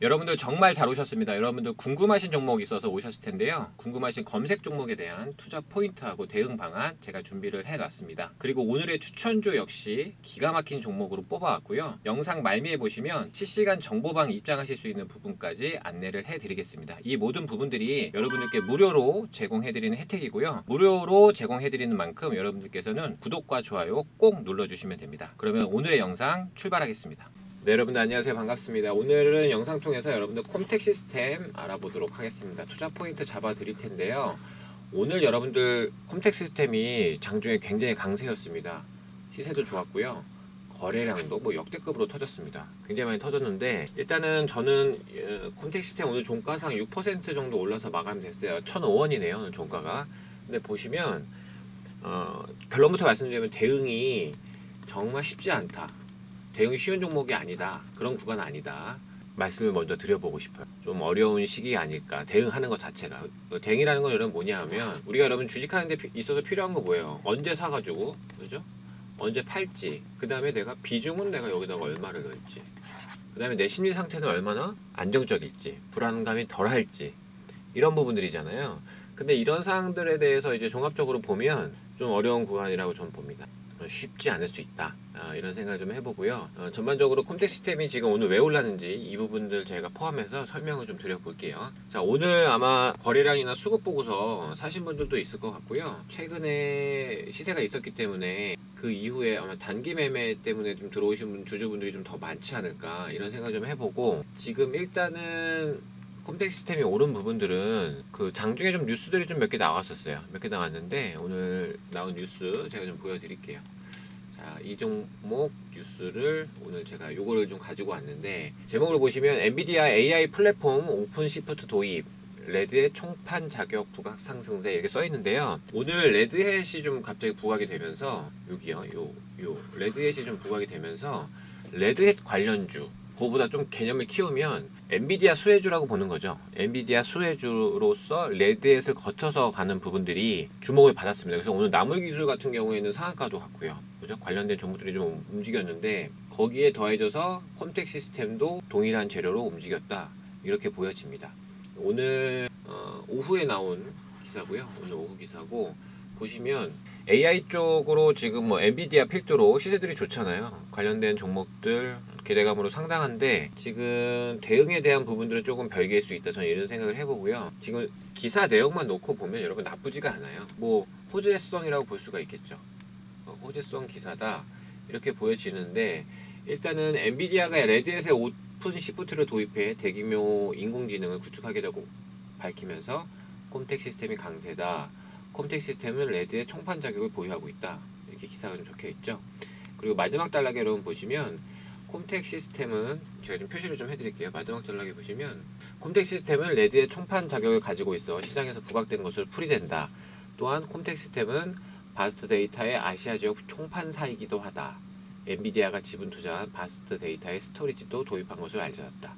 여러분들 정말 잘 오셨습니다. 여러분들 궁금하신 종목이 있어서 오셨을 텐데요. 궁금하신 검색 종목에 대한 투자 포인트하고 대응 방안 제가 준비를 해놨습니다. 그리고 오늘의 추천주 역시 기가 막힌 종목으로 뽑아왔고요. 영상 말미에 보시면 실시간 정보방 입장하실 수 있는 부분까지 안내를 해드리겠습니다. 이 모든 부분들이 여러분들께 무료로 제공해드리는 혜택이고요. 무료로 제공해드리는 만큼 여러분들께서는 구독과 좋아요 꼭 눌러주시면 됩니다. 그러면 오늘의 영상 출발하겠습니다. 네, 여러분들 안녕하세요. 반갑습니다. 오늘은 영상 통해서 여러분들 콤텍 시스템 알아보도록 하겠습니다. 투자 포인트 잡아 드릴 텐데요. 오늘 여러분들 콤텍 시스템이 장중에 굉장히 강세였습니다. 시세도 좋았고요. 거래량도 뭐 역대급으로 터졌습니다. 굉장히 많이 터졌는데 일단은 저는 콤텍 시스템 오늘 종가상 6% 정도 올라서 마감됐어요. 1,005원이네요. 오늘 종가가. 근데 보시면 결론부터 말씀드리면 대응이 정말 쉽지 않다. 대응이 쉬운 종목이 아니다. 그런 구간 아니다. 말씀을 먼저 드려보고 싶어요. 좀 어려운 시기 아닐까. 대응하는 것 자체가. 대응이라는 건 여러분 뭐냐 하면 우리가 여러분 주식하는 데 있어서 필요한 거 뭐예요? 언제 사가지고 그죠? 언제 팔지. 그 다음에 내가 비중은 내가 여기다가 얼마를 넣을지. 그 다음에 내 심리 상태는 얼마나 안정적일지. 불안감이 덜할지. 이런 부분들이잖아요. 근데 이런 사항들에 대해서 이제 종합적으로 보면 좀 어려운 구간이라고 저는 봅니다. 쉽지 않을 수 있다. 이런 생각을 좀 해보고요. 전반적으로 콤텍 시스템이 지금 오늘 왜 올랐는지 이 부분들 제가 포함해서 설명을 좀 드려볼게요. 자, 오늘 아마 거래량이나 수급 보고서 사신 분들도 있을 것 같고요. 최근에 시세가 있었기 때문에 그 이후에 아마 단기 매매 때문에 좀 들어오신 주주분들이 좀 더 많지 않을까 이런 생각 좀 해보고 지금 일단은 콤텍 시스템이 오른 부분들은 그 장중에 좀 뉴스들이 좀 몇 개 나왔었어요. 몇 개 나왔는데 오늘 나온 뉴스 제가 좀 보여드릴게요. 자, 이 종목 뉴스를 오늘 제가 요거를 좀 가지고 왔는데 제목을 보시면 엔비디아 AI 플랫폼 오픈 시프트 도입 레드의 총판 자격 부각 상승세 이렇게 써 있는데요. 오늘 레드햇이 좀 갑자기 부각이 되면서 여기요, 요 레드햇이 좀 부각이 되면서 레드햇 관련주 그거보다 좀 개념을 키우면 엔비디아 수혜주라고 보는 거죠. 엔비디아 수혜주로서 레드햇을 거쳐서 가는 부분들이 주목을 받았습니다. 그래서 오늘 나물기술 같은 경우에는 상한가도 갔고요. 그죠? 관련된 종목들이 좀 움직였는데 거기에 더해져서 콤텍 시스템도 동일한 재료로 움직였다. 이렇게 보여집니다. 오늘 오후에 나온 기사고요. 오늘 오후 기사고 보시면 AI 쪽으로 지금 뭐 엔비디아 필두로 시세들이 좋잖아요. 관련된 종목들 기대감으로 상당한데 지금 대응에 대한 부분들은 조금 별개일 수 있다. 저는 이런 생각을 해보고요. 지금 기사 내용만 놓고 보면 여러분 나쁘지가 않아요. 뭐 호재성이라고 볼 수가 있겠죠. 호재성 기사다 이렇게 보여지는데 일단은 엔비디아가 레드햇의 오픈 시프트를 도입해 대규모 인공지능을 구축하겠다고 밝히면서 콤텍 시스템이 강세다. 콤텍 시스템은 레드의 총판 자격을 보유하고 있다. 이렇게 기사가 좀 적혀 있죠. 그리고 마지막 단락에 여러분 보시면 콤텍 시스템은 제가 좀 표시를 좀 해드릴게요. 마지막 단락에 보시면 콤텍 시스템은 레드의 총판 자격을 가지고 있어 시장에서 부각되는 것을 풀이된다. 또한 콤텍 시스템은 바스트 데이터의 아시아 지역 총판사이기도 하다. 엔비디아가 지분 투자한 바스트 데이터의 스토리지도 도입한 것을 알려졌다.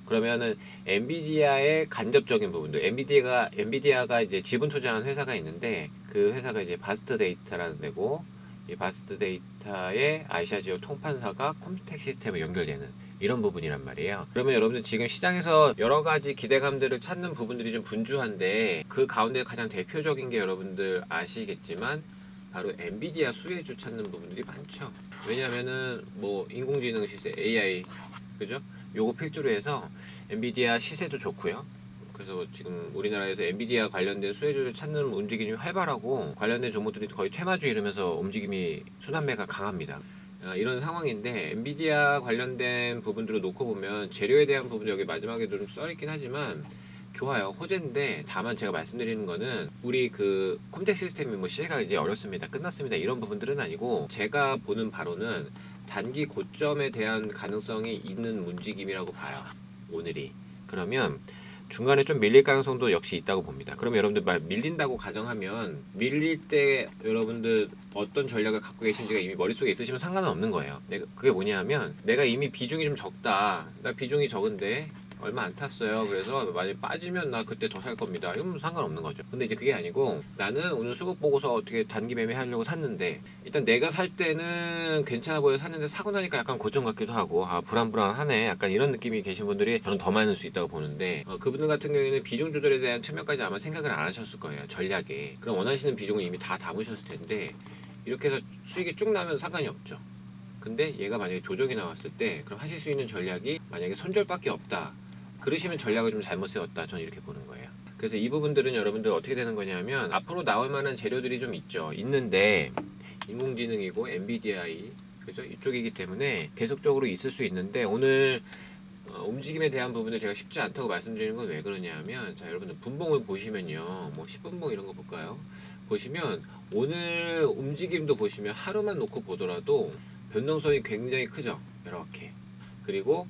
그러면은 엔비디아의 간접적인 부분들, 엔비디아가 이제 지분 투자한 회사가 있는데 그 회사가 이제 바스트 데이터라는 데고 이 바스트 데이터의 아시아 지역 통판사가 콤텍 시스템에 연결되는 이런 부분이란 말이에요. 그러면 여러분들 지금 시장에서 여러 가지 기대감들을 찾는 부분들이 좀 분주한데 그 가운데 가장 대표적인 게 여러분들 아시겠지만 바로 엔비디아 수혜주 찾는 부분들이 많죠. 왜냐면은 뭐 인공지능 시세 AI 그죠? 요거 필두로 해서 엔비디아 시세도 좋고요. 그래서 지금 우리나라에서 엔비디아 관련된 수혜주를 찾는 움직임이 활발하고 관련된 종목들이 거의 퇴마주 이르면서 움직임이 순환매가 강합니다. 이런 상황인데 엔비디아 관련된 부분들을 놓고 보면 재료에 대한 부분 여기 마지막에도 좀 써있긴 하지만 좋아요. 호재인데 다만 제가 말씀드리는 거는 우리 그 콤텍 시스템이 뭐 시세가 이제 어렵습니다. 끝났습니다. 이런 부분들은 아니고 제가 보는 바로는 단기 고점에 대한 가능성이 있는 움직임이라고 봐요. 오늘이. 그러면 중간에 좀 밀릴 가능성도 역시 있다고 봅니다. 그러면 여러분들 밀린다고 가정하면 밀릴 때 여러분들 어떤 전략을 갖고 계신지가 이미 머릿속에 있으시면 상관은 없는 거예요. 그게 뭐냐 하면 내가 이미 비중이 좀 적다. 나 비중이 적은데 얼마 안 탔어요. 그래서 만약에 빠지면 나 그때 더 살 겁니다. 이건 상관없는 거죠. 근데 이제 그게 아니고 나는 오늘 수급 보고서 어떻게 단기 매매하려고 샀는데 일단 내가 살 때는 괜찮아 보여 샀는데 사고 나니까 약간 고점 같기도 하고 불안불안하네 약간 이런 느낌이 계신 분들이 저는 더 많을 수 있다고 보는데 그분들 같은 경우에는 비중 조절에 대한 측면까지 아마 생각을 안 하셨을 거예요. 전략에. 그럼 원하시는 비중을 이미 다 담으셨을 텐데 이렇게 해서 수익이 쭉 나면 상관이 없죠. 근데 얘가 만약에 조정이 나왔을 때 그럼 하실 수 있는 전략이 만약에 손절밖에 없다. 그러시면 전략을 좀 잘못 세웠다. 저는 이렇게 보는 거예요. 그래서 이 부분들은 여러분들 어떻게 되는 거냐면 앞으로 나올 만한 재료들이 좀 있는데 인공지능이고 엔비디아이 그죠? 이쪽이기 때문에 계속적으로 있을 수 있는데 오늘 움직임에 대한 부분을 제가 쉽지 않다고 말씀드리는 건 왜 그러냐면 자 여러분들 분봉을 보시면요 뭐 10분봉 이런 거 볼까요? 보시면 오늘 움직임도 보시면 하루만 놓고 보더라도 변동성이 굉장히 크죠. 이렇게. 그리고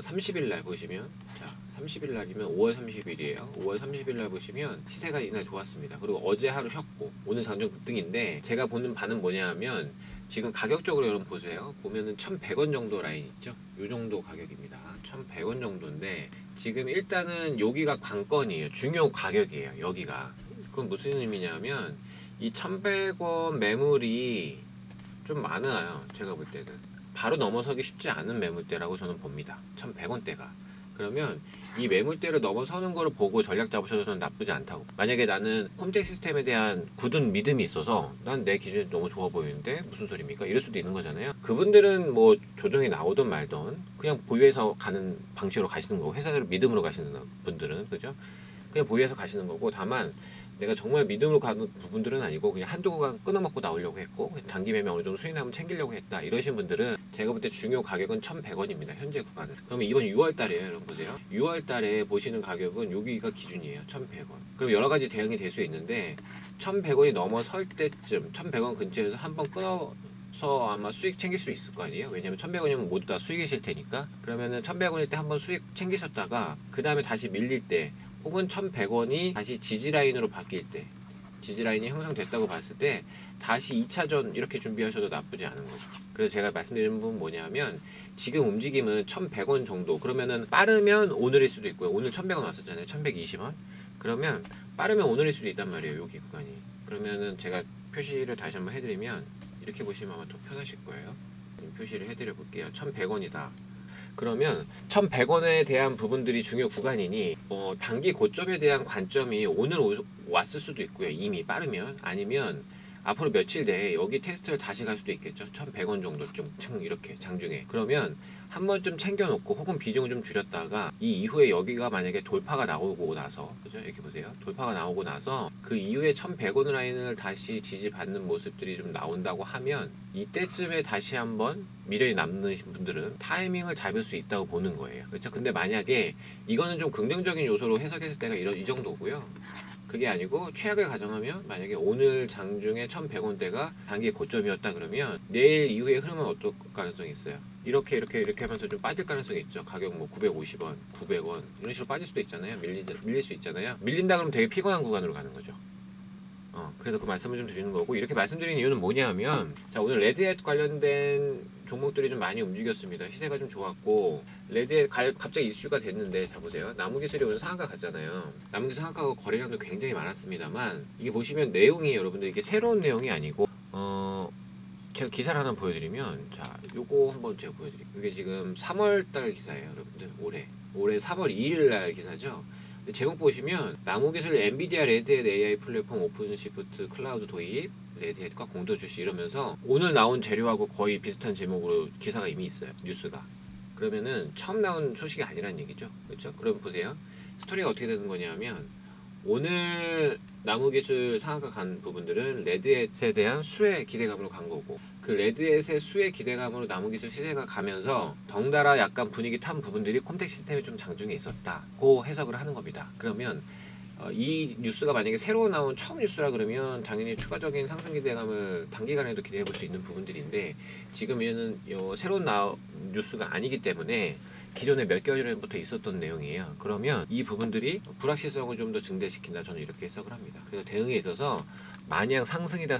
30일 날 보시면 자 30일 날이면 5월 30일이에요. 5월 30일 날 보시면 시세가 이날 좋았습니다. 그리고 어제 하루 쉬었고 오늘 장중 급등인데 제가 보는 바는 뭐냐 하면 지금 가격적으로 여러분 보세요. 보면은 1,100원 정도 라인 있죠. 요 정도 가격입니다. 1,100원 정도인데 지금 일단은 여기가 관건이에요. 중요 가격이에요. 여기가. 그건 무슨 의미냐면 이 1,100원 매물이 좀 많아요. 제가 볼 때는 바로 넘어서기 쉽지 않은 매물대라고 저는 봅니다. 1,100원대가. 그러면 이 매물대를 넘어서는 거를 보고 전략 잡으셔도 저는 나쁘지 않다고. 만약에 나는 콤텍 시스템에 대한 굳은 믿음이 있어서 난 내 기준이 너무 좋아 보이는데 무슨 소리입니까? 이럴 수도 있는 거잖아요. 그분들은 뭐 조정이 나오든 말든 그냥 보유해서 가는 방식으로 가시는 거고 회사를 믿음으로 가시는 분들은 그죠? 그냥 보유해서 가시는 거고 다만 내가 정말 믿음으로 가는 부분들은 아니고 그냥 한두 구간 끊어먹고 나오려고 했고 단기 매매 어느 정도 수익 나면 챙기려고 했다 이러신 분들은 제가 볼 때 중요 가격은 1,100원입니다. 현재 구간은. 그러면 이번 6월 달이에요. 여러분 보세요. 6월 달에 보시는 가격은 여기가 기준이에요. 1,100원. 그럼 여러 가지 대응이 될 수 있는데 1,100원이 넘어설 때쯤 1,100원 근처에서 한번 끊어서 아마 수익 챙길 수 있을 거 아니에요. 왜냐면 1,100원이면 모두 다 수익이실 테니까. 그러면은 1,100원일 때 한번 수익 챙기셨다가 그 다음에 다시 밀릴 때 혹은 1,100원이 다시 지지라인으로 바뀔 때 지지라인이 형성됐다고 봤을 때 다시 2차전 이렇게 준비하셔도 나쁘지 않은 거죠. 그래서 제가 말씀드리는 부분 뭐냐면 지금 움직임은 1,100원 정도 그러면은 빠르면 오늘일 수도 있고요. 오늘 1,100원 왔었잖아요. 1,120원 그러면 빠르면 오늘일 수도 있단 말이에요. 여기 구간이. 그러면은 제가 표시를 다시 한번 해드리면 이렇게 보시면 아마 더 편하실 거예요. 표시를 해드려 볼게요. 1,100원이다. 그러면 1,100원에 대한 부분들이 중요 구간이니 단기 고점에 대한 관점이 오늘 왔을 수도 있고요. 이미 빠르면 아니면 앞으로 며칠 내에 여기 테스트를 다시 갈 수도 있겠죠. 1,100원 정도 좀 이렇게 장중에 그러면 한 번쯤 챙겨놓고 혹은 비중을 좀 줄였다가 이 이후에 여기가 만약에 돌파가 나오고 나서 그죠? 이렇게 보세요. 돌파가 나오고 나서 그 이후에 1,100원 라인을 다시 지지받는 모습들이 좀 나온다고 하면 이때쯤에 다시 한번 미련이 남는 분들은 타이밍을 잡을 수 있다고 보는 거예요. 그렇죠? 근데 만약에 이거는 좀 긍정적인 요소로 해석했을 때가 이 정도고요. 그게 아니고 최악을 가정하면 만약에 오늘 장중에 1,100원대가 단기 고점이었다 그러면 내일 이후의 흐름은 어떨 가능성이 있어요? 이렇게 하면서 좀 빠질 가능성이 있죠. 가격 뭐 950원, 900원 이런 식으로 빠질 수도 있잖아요. 밀릴 수 있잖아요. 밀린다 그러면 되게 피곤한 구간으로 가는 거죠. 그래서 그 말씀을 좀 드리는 거고 이렇게 말씀드리는 이유는 뭐냐면 자 오늘 레드햇 관련된 종목들이 좀 많이 움직였습니다. 시세가 좀 좋았고 레드햇 갑자기 이슈가 됐는데 자 보세요. 남우기술이 오늘 상한가 갔잖아요. 남우기술 상한가가 거래량도 굉장히 많았습니다만 이게 보시면 내용이 여러분들 이게 새로운 내용이 아니고 제가 기사를 하나 보여드리면 자 요거 한번 제가 보여드릴게요. 이게 지금 3월달 기사예요. 여러분들 올해 3월 2일 날 기사죠. 제목 보시면 나무기술 엔비디아 레드햇 AI 플랫폼 오픈시프트 클라우드 도입 레드햇과 공도 출시 이러면서 오늘 나온 재료하고 거의 비슷한 제목으로 기사가 이미 있어요. 뉴스가. 그러면은 처음 나온 소식이 아니라는 얘기죠. 그렇죠? 그럼 보세요. 스토리가 어떻게 되는 거냐면 오늘 나무기술 상한가 간 부분들은 레드햇에 대한 수혜 기대감으로 간 거고 그 레드햇의 수혜 기대감으로 나무기술 시세가 가면서 덩달아 약간 분위기 탄 부분들이 콤텍 시스템에 좀 장중에 있었다고 해석을 하는 겁니다. 그러면 이 뉴스가 만약에 새로 나온 처음 뉴스라 그러면 당연히 추가적인 상승 기대감을 단기간에도 기대해 볼 수 있는 부분들인데 지금 얘는 새로운 뉴스가 아니기 때문에 기존에 몇 개월 전부터 있었던 내용이에요. 그러면 이 부분들이 불확실성을 좀 더 증대시킨다, 저는 이렇게 해석을 합니다. 그래서 대응에 있어서 마냥 상승이다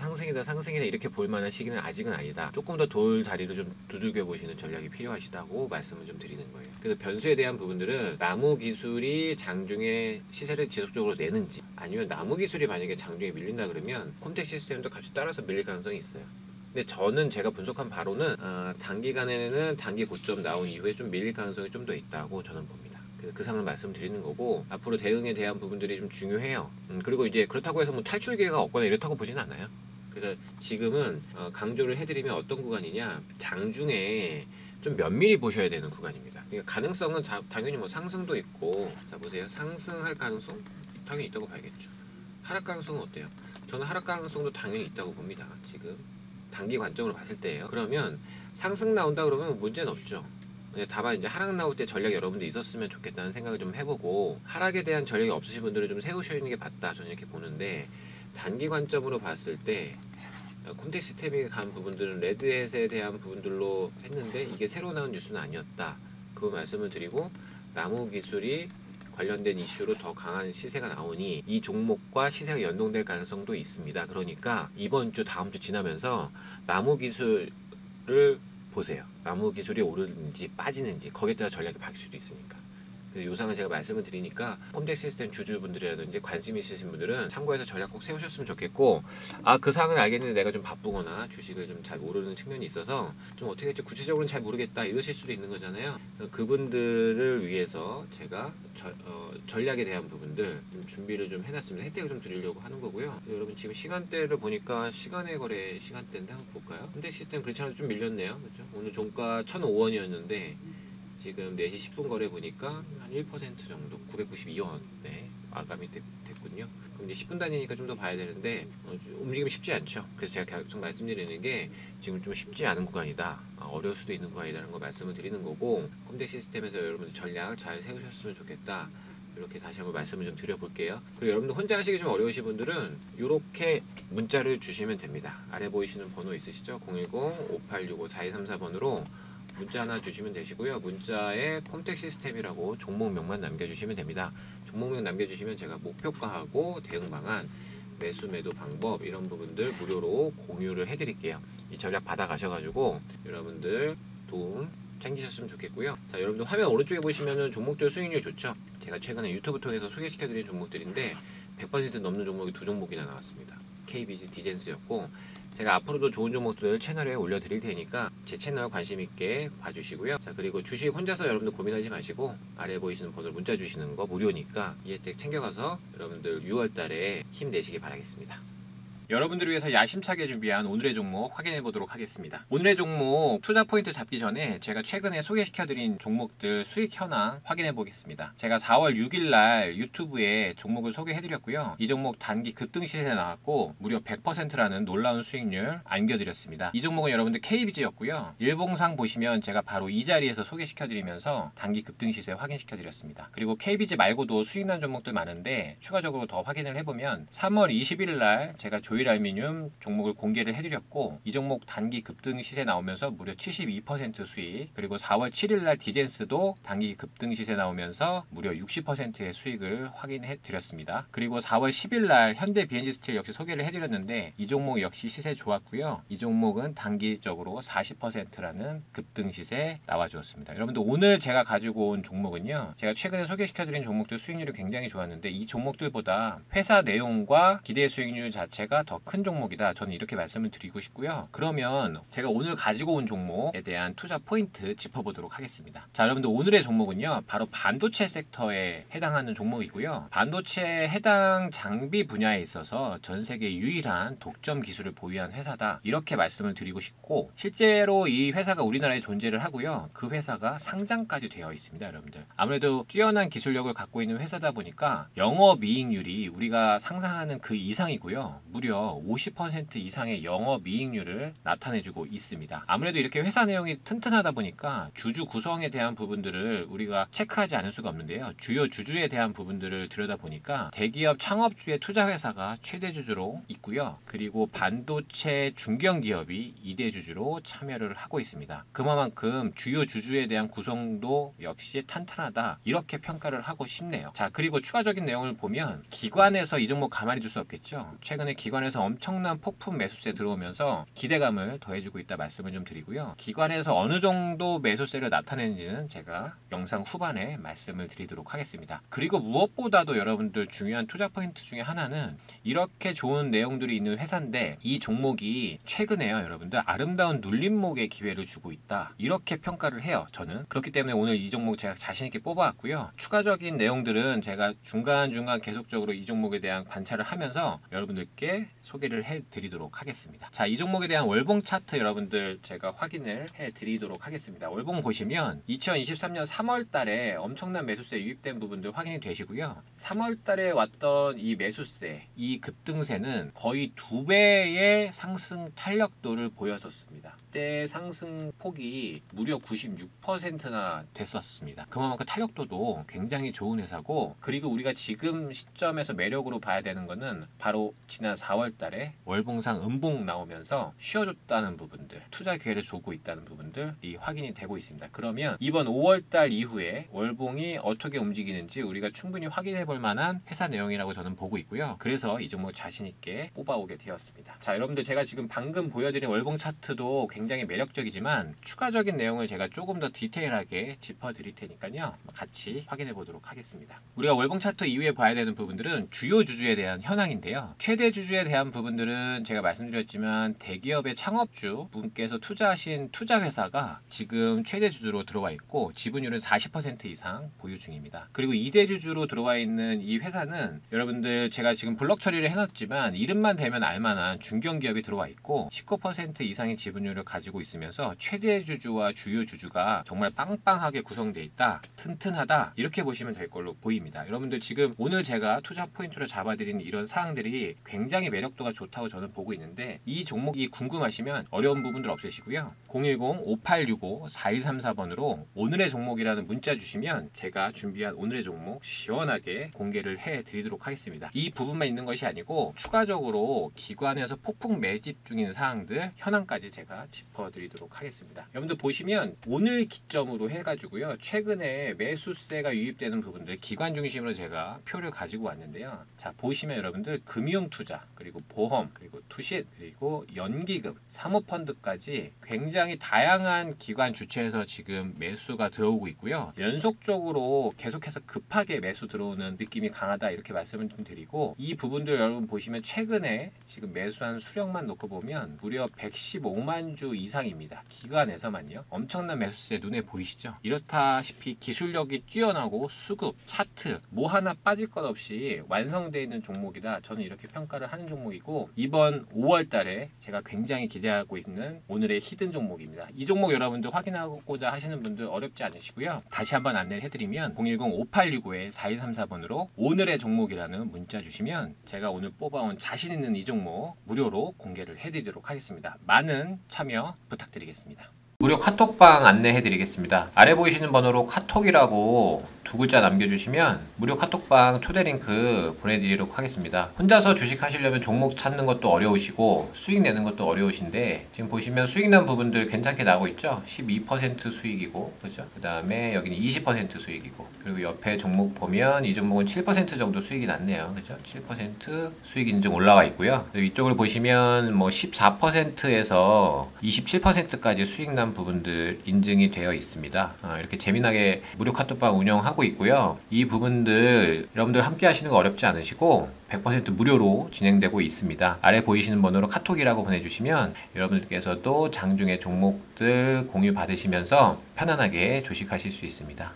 이렇게 볼 만한 시기는 아직은 아니다. 조금 더 돌다리를 좀 두들겨 보시는 전략이 필요하시다고 말씀을 좀 드리는 거예요. 그래서 변수에 대한 부분들은 나무 기술이 장중에 시세를 지속적으로 내는지, 아니면 나무 기술이 만약에 장중에 밀린다 그러면 콤텍 시스템도 같이 따라서 밀릴 가능성이 있어요. 근데 저는 제가 분석한 바로는 단기간에는 단기 고점 나온 이후에 좀 밀릴 가능성이 좀 더 있다고 저는 봅니다. 그 상을 말씀드리는 거고, 앞으로 대응에 대한 부분들이 좀 중요해요. 그리고 이제 그렇다고 해서 뭐 탈출 기회가 없거나 이렇다고 보진 않아요. 그래서 지금은 강조를 해드리면 어떤 구간이냐, 장중에 좀 면밀히 보셔야 되는 구간입니다. 그러니까 가능성은 당연히 뭐 상승도 있고, 자 보세요, 상승할 가능성 당연히 있다고 봐야겠죠. 하락 가능성은 어때요? 저는 하락 가능성도 당연히 있다고 봅니다. 지금 단기 관점으로 봤을 때예요. 그러면 상승 나온다 그러면 문제는 없죠. 다만 이제 하락 나올 때 전략 여러분들 있었으면 좋겠다는 생각을 좀 해보고, 하락에 대한 전략이 없으신 분들은 좀 세우시는 게 맞다, 저는 이렇게 보는데, 단기 관점으로 봤을 때 콤텍 시스템이 간 부분들은 레드햇에 대한 부분들로 했는데 이게 새로 나온 뉴스는 아니었다, 그 말씀을 드리고, 나무 기술이 관련된 이슈로 더 강한 시세가 나오니 이 종목과 시세가 연동될 가능성도 있습니다. 그러니까 이번 주 다음 주 지나면서 나무 기술을 보세요. 나무 기술이 오르는지 빠지는지, 거기에 따라 전략이 바뀔 수도 있으니까. 그래서 요상은 제가 말씀을 드리니까 콤텍 시스템 주주분들이라든지 관심 있으신 분들은 참고해서 전략 꼭 세우셨으면 좋겠고, 그 사항은 알겠는데 내가 좀 바쁘거나 주식을 좀 잘 모르는 측면이 있어서 좀 어떻게 할지 구체적으로는 잘 모르겠다 이러실 수도 있는 거잖아요. 그분들을 위해서 제가 전략에 대한 부분들 좀 준비를 좀 해놨습니다. 혜택을 좀 드리려고 하는 거고요. 여러분 지금 시간대를 보니까 시간의 거래 시간대인데 한번 볼까요? 콤텍 시스템 그렇지 않아도 좀 밀렸네요. 그렇죠? 오늘 종가 1,005원이었는데 지금 4시 10분 거래 보니까 한 1% 정도, 992원 네, 마감이 됐군요. 그럼 이제 10분 단위니까 좀 더 봐야 되는데 움직임이 쉽지 않죠. 그래서 제가 계속 말씀드리는 게 지금 좀 쉽지 않은 구간이다, 어려울 수도 있는 구간이라는 걸 말씀을 드리는 거고, 콤텍 시스템에서 여러분들 전략 잘 세우셨으면 좋겠다, 이렇게 다시 한번 말씀을 좀 드려볼게요. 그리고 여러분들 혼자 하시기 좀 어려우신 분들은 이렇게 문자를 주시면 됩니다. 아래 보이시는 번호 있으시죠? 010-5865-4234번으로 문자 하나 주시면 되시고요. 문자에 콤텍 시스템이라고 종목명만 남겨주시면 됩니다. 종목명 남겨주시면 제가 목표가하고 대응 방안, 매수 매도 방법 이런 부분들 무료로 공유를 해드릴게요. 이 전략 받아가셔가지고 여러분들 도움 챙기셨으면 좋겠고요. 자, 여러분들 화면 오른쪽에 보시면은 종목들 수익률 좋죠? 제가 최근에 유튜브 통해서 소개시켜드린 종목들인데 100% 넘는 종목이 2종목이나 나왔습니다. KBG 디젠스였고, 제가 앞으로도 좋은 종목들 채널에 올려드릴 테니까 제 채널 관심 있게 봐주시고요. 자, 그리고 주식 혼자서 여러분들 고민하지 마시고 아래 보이시는 번호로 문자 주시는 거 무료니까 이 혜택 챙겨가서 여러분들 6월달에 힘내시기 바라겠습니다. 여러분들을 위해서 야심차게 준비한 오늘의 종목 확인해 보도록 하겠습니다. 오늘의 종목 투자 포인트 잡기 전에 제가 최근에 소개시켜드린 종목들 수익 현황 확인해 보겠습니다. 제가 4월 6일 날 유튜브에 종목을 소개해드렸고요. 이 종목 단기 급등 시세에 나왔고 무려 100%라는 놀라운 수익률 안겨드렸습니다. 이 종목은 여러분들 KBG였고요. 일봉상 보시면 제가 바로 이 자리에서 소개시켜드리면서 단기 급등 시세 확인시켜드렸습니다. 그리고 KBG 말고도 수익난 종목들 많은데 추가적으로 더 확인을 해보면 3월 20일 날 제가 조일알미늄 종목을 공개를 해드렸고, 이 종목 단기 급등 시세 나오면서 무려 72% 수익, 그리고 4월 7일 날 디젠스도 단기 급등 시세 나오면서 무려 60%의 수익을 확인해 드렸습니다. 그리고 4월 10일 날 현대 BNG스틸 역시 소개를 해드렸는데 이 종목 역시 시세 좋았고요. 이 종목은 단기적으로 40%라는 급등 시세 나와주었습니다. 여러분들 오늘 제가 가지고 온 종목은요, 제가 최근에 소개시켜드린 종목들 수익률이 굉장히 좋았는데 이 종목들보다 회사 내용과 기대 수익률 자체가 더 큰 종목이다, 저는 이렇게 말씀을 드리고 싶고요. 그러면 제가 오늘 가지고 온 종목에 대한 투자 포인트 짚어보도록 하겠습니다. 자, 여러분들 오늘의 종목은요 바로 반도체 섹터에 해당하는 종목이고요. 반도체 해당 장비 분야에 있어서 전 세계 유일한 독점 기술을 보유한 회사다, 이렇게 말씀을 드리고 싶고, 실제로 이 회사가 우리나라에 존재를 하고요. 그 회사가 상장까지 되어 있습니다. 여러분들 아무래도 뛰어난 기술력을 갖고 있는 회사다 보니까 영업이익률이 우리가 상상하는 그 이상이고요. 무려 무려 50% 이상의 영업이익률을 나타내주고 있습니다. 아무래도 이렇게 회사 내용이 튼튼하다 보니까 주주 구성에 대한 부분들을 우리가 체크하지 않을 수가 없는데요. 주요 주주에 대한 부분들을 들여다보니까 대기업 창업주의 투자회사가 최대 주주로 있고요. 그리고 반도체 중견기업이 2대 주주로 참여를 하고 있습니다. 그만큼 주요 주주에 대한 구성도 역시 탄탄하다, 이렇게 평가를 하고 싶네요. 자, 그리고 추가적인 내용을 보면 기관에서 이 종목 가만히 둘 수 없겠죠. 최근에 기관에서 엄청난 폭풍 매수세 들어오면서 기대감을 더해주고 있다 말씀을 좀 드리고요. 기관에서 어느 정도 매수세를 나타내는지는 제가 영상 후반에 말씀을 드리도록 하겠습니다. 그리고 무엇보다도 여러분들 중요한 투자 포인트 중에 하나는 이렇게 좋은 내용들이 있는 회사인데 이 종목이 최근에요, 여러분들 아름다운 눌림목의 기회를 주고 있다, 이렇게 평가를 해요, 저는. 그렇기 때문에 오늘 이 종목 제가 자신있게 뽑아왔고요. 추가적인 내용들은 제가 중간중간 계속적으로 이 종목에 대한 관찰을 하면서 여러분들께 소개를 해드리도록 하겠습니다. 자, 이 종목에 대한 월봉 차트 여러분들 제가 확인을 해드리도록 하겠습니다. 월봉 보시면 2023년 3월 달에 엄청난 매수세 유입된 부분들 확인이 되시고요. 3월 달에 왔던 이 매수세, 이 급등세는 거의 2배의 상승 탄력도를 보였었습니다. 그때 상승 폭이 무려 96%나 됐었습니다. 그만큼 탄력도도 굉장히 좋은 회사고, 그리고 우리가 지금 시점에서 매력으로 봐야 되는 거는 바로 지난 4월 달에 월봉상 음봉 나오면서 쉬어줬다는 부분들, 투자 기회를 주고 있다는 부분들이 확인이 되고 있습니다. 그러면 이번 5월 달 이후에 월봉이 어떻게 움직이는지 우리가 충분히 확인해 볼 만한 회사 내용이라고 저는 보고 있고요. 그래서 이 종목 자신 있게 뽑아오게 되었습니다. 자, 여러분들 제가 지금 방금 보여드린 월봉 차트도 굉장히 매력적이지만 추가적인 내용을 제가 조금 더 디테일하게 짚어드릴 테니까요. 같이 확인해 보도록 하겠습니다. 우리가 월봉 차트 이후에 봐야 되는 부분들은 주요 주주에 대한 현황인데요. 최대 주주에 대한 부분들은 제가 말씀드렸지만 대기업의 창업주 분께서 투자하신 투자회사가 지금 최대 주주로 들어와 있고 지분율은 40% 이상 보유 중입니다. 그리고 2대 주주로 들어와 있는 이 회사는 여러분들 제가 지금 블록 처리를 해놨지만 이름만 대면 알만한 중견기업이 들어와 있고 19% 이상의 지분율을 가지고 있으면서 최대 주주와 주요 주주가 정말 빵빵하게 구성되어 있다, 튼튼하다, 이렇게 보시면 될 걸로 보입니다. 여러분들 지금 오늘 제가 투자 포인트로 잡아드린 이런 사항들이 굉장히 매력도가 좋다고 저는 보고 있는데 이 종목이 궁금하시면 어려운 부분들 없으시고요. 010-5865-4234번으로 오늘의 종목이라는 문자 주시면 제가 준비한 오늘의 종목 시원하게 공개를 해드리도록 하겠습니다. 이 부분만 있는 것이 아니고 추가적으로 기관에서 폭풍 매집 중인 사항들 현황까지 제가 짚어드리도록 하겠습니다. 여러분들 보시면 오늘 기점으로 해가지고요, 최근에 매수세가 유입되는 부분들 기관 중심으로 제가 표를 가지고 왔는데요. 자, 보시면 여러분들 금융투자, 그리고 보험, 그리고 투신, 그리고 연기금, 사모펀드까지 굉장히 다양한 기관 주체에서 지금 매수가 들어오고 있고요. 연속적으로 계속해서 급하게 매수 들어오는 느낌이 강하다, 이렇게 말씀을 좀 드리고, 이 부분들 여러분 보시면 최근에 지금 매수한 수량만 놓고 보면 무려 115만 주 이상입니다. 기관에서만요. 엄청난 매수세 눈에 보이시죠? 이렇다시피 기술력이 뛰어나고 수급, 차트 뭐 하나 빠질 것 없이 완성되어 있는 종목이다, 저는 이렇게 평가를 하는 종목이고, 이번 5월 달에 제가 굉장히 기대하고 있는 오늘의 히든 종목입니다. 이 종목 여러분들 확인하고자 하시는 분들 어렵지 않으시고요. 다시 한번 안내를 해드리면 010-5865-4234번으로 오늘의 종목이라는 문자 주시면 제가 오늘 뽑아온 자신 있는 이 종목 무료로 공개를 해드리도록 하겠습니다. 많은 참여 부탁드리겠습니다. 무료 카톡방 안내해드리겠습니다. 아래 보이시는 번호로 카톡이라고 두 글자 남겨주시면 무료 카톡방 초대 링크 보내드리도록 하겠습니다. 혼자서 주식 하시려면 종목 찾는 것도 어려우시고 수익 내는 것도 어려우신데 지금 보시면 수익 난 부분들 괜찮게 나오고 있죠? 12% 수익이고, 그죠? 그 다음에 여기는 20% 수익이고, 그리고 옆에 종목 보면 이 종목은 7% 정도 수익이 났네요. 그죠? 7% 수익 인증 올라와 있고요. 이쪽을 보시면 뭐 14%에서 27%까지 수익 난 부분들 인증이 되어 있습니다. 이렇게 재미나게 무료 카톡방 운영하고 있고요. 이 부분들 여러분들 함께 하시는 거 어렵지 않으시고 100% 무료로 진행되고 있습니다. 아래 보이시는 번호로 카톡이라고 보내주시면 여러분들께서도 장중에 종목들 공유 받으시면서 편안하게 주식하실 수 있습니다.